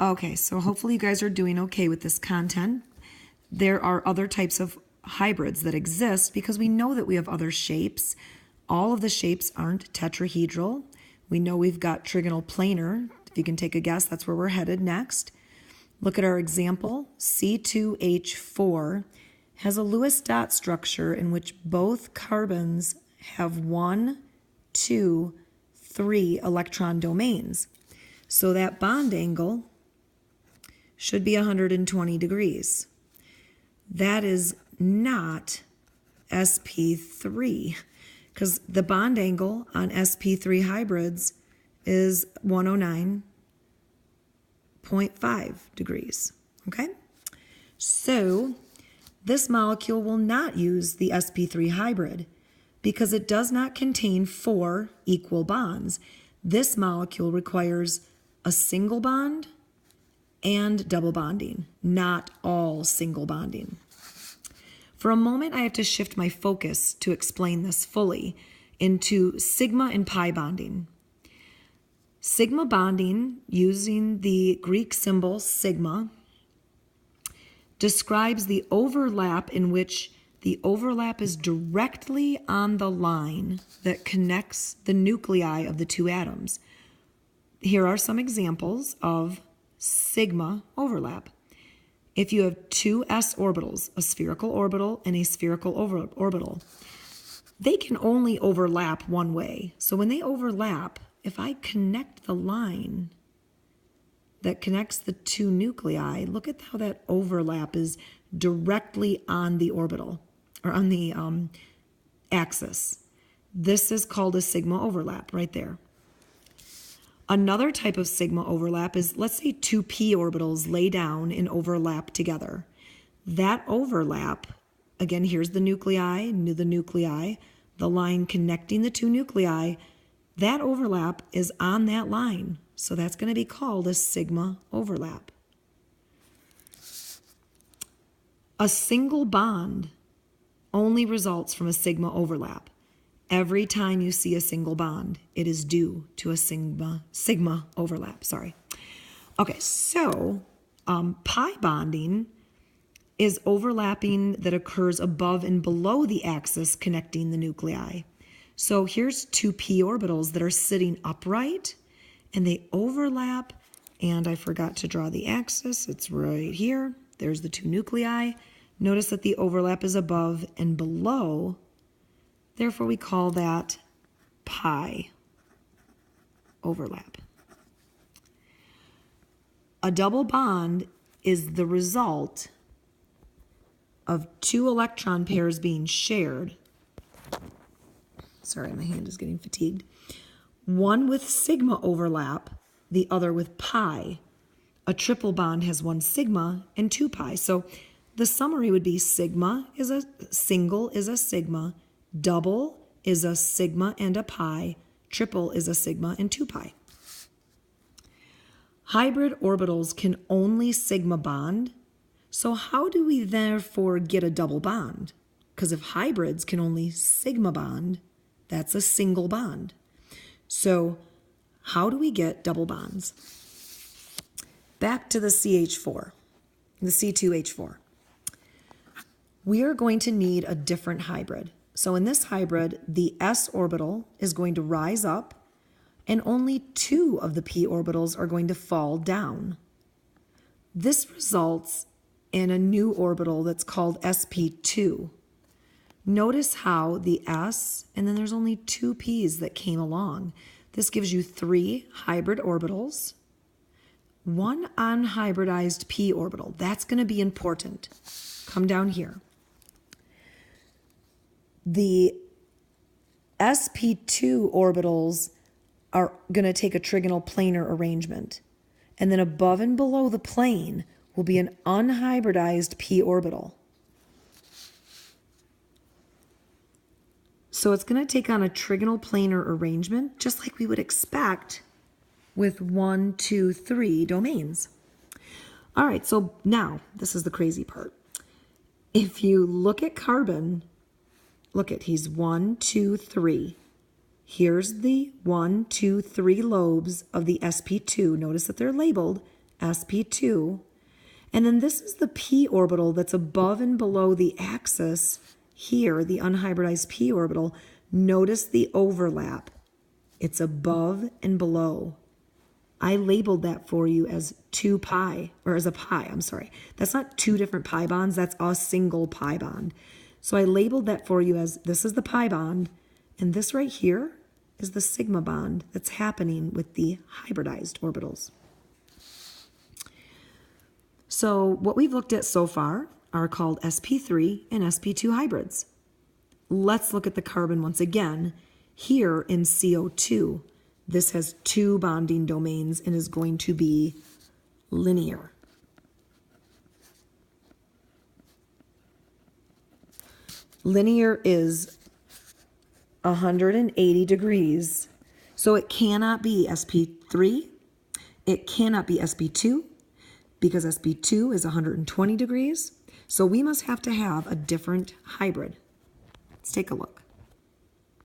Okay, so hopefully you guys are doing okay with this content. There are other types of hybrids that exist because we know that we have other shapes. All of the shapes aren't tetrahedral. We know we've got trigonal planar. If you can take a guess, that's where we're headed next. Look at our example. C2H4 has a Lewis dot structure in which both carbons have 1, 2, 3 electron domains. So that bond angle should be 120 degrees. That is not sp3 because the bond angle on sp3 hybrids is 109.5 degrees. Okay? So this molecule will not use the sp3 hybrid because it does not contain 4 equal bonds. This molecule requires a single bond and double bonding, not all single bonding. For a moment, I have to shift my focus to explain this fully into sigma and pi bonding. Sigma bonding, using the Greek symbol sigma, describes the overlap in which the overlap is directly on the line that connects the nuclei of the two atoms. Here are some examples of sigma overlap. If you have two s orbitals, a spherical orbital and a spherical orbital, they can only overlap one way. So when they overlap, if I connect the line that connects the two nuclei, look at how that overlap is directly on the orbital, or on the axis. This is called a sigma overlap right there. Another type of sigma overlap is, let's say two p orbitals lay down and overlap together. That overlap, again, here's the nuclei, the line connecting the two nuclei, that overlap is on that line. So that's going to be called a sigma overlap. A single bond only results from a sigma overlap. Every time you see a single bond, it is due to a sigma overlap, sorry. Okay, so pi bonding is overlapping that occurs above and below the axis connecting the nuclei. So here's two p orbitals that are sitting upright, and they overlap, and I forgot to draw the axis. It's right here. There's the two nuclei. Notice that the overlap is above and below. Therefore, we call that pi overlap. A double bond is the result of two electron pairs being shared. Sorry, my hand is getting fatigued. One with sigma overlap, the other with pi. A triple bond has one sigma and two pi. So the summary would be sigma is a single is a sigma, double is a sigma and a pi, triple is a sigma and 2 pi. Hybrid orbitals can only sigma bond, so how do we therefore get a double bond? Because if hybrids can only sigma bond, that's a single bond. So how do we get double bonds? Back to the CH4, the C2H4. We are going to need a different hybrid. So in this hybrid, the s orbital is going to rise up, and only 2 of the p orbitals are going to fall down. This results in a new orbital that's called sp2. Notice how the s, and then there's only 2 p's that came along. This gives you 3 hybrid orbitals, 1 unhybridized p orbital. That's going to be important. Come down here. The sp2 orbitals are going to take a trigonal planar arrangement. And then above and below the plane will be an unhybridized p orbital. So it's going to take on a trigonal planar arrangement, just like we would expect with 1, 2, 3 domains. All right, so now this is the crazy part. If you look at carbon, look at, he's 1, 2, 3. Here's the 1, 2, 3 lobes of the sp2. Notice that they're labeled sp2. And then this is the p orbital that's above and below the axis here, the unhybridized p orbital. Notice the overlap. It's above and below. I labeled that for you as 2 pi, or as a pi, I'm sorry. That's not two different pi bonds, that's a single pi bond. So I labeled that for you as this is the pi bond, and this right here is the sigma bond that's happening with the hybridized orbitals. So what we've looked at so far are called sp3 and sp2 hybrids. Let's look at the carbon once again. Here in CO2, this has 2 bonding domains and is going to be linear. Linear is 180 degrees. So it cannot be sp3, it cannot be sp2, because sp2 is 120 degrees. So we must have to have a different hybrid. Let's take a look.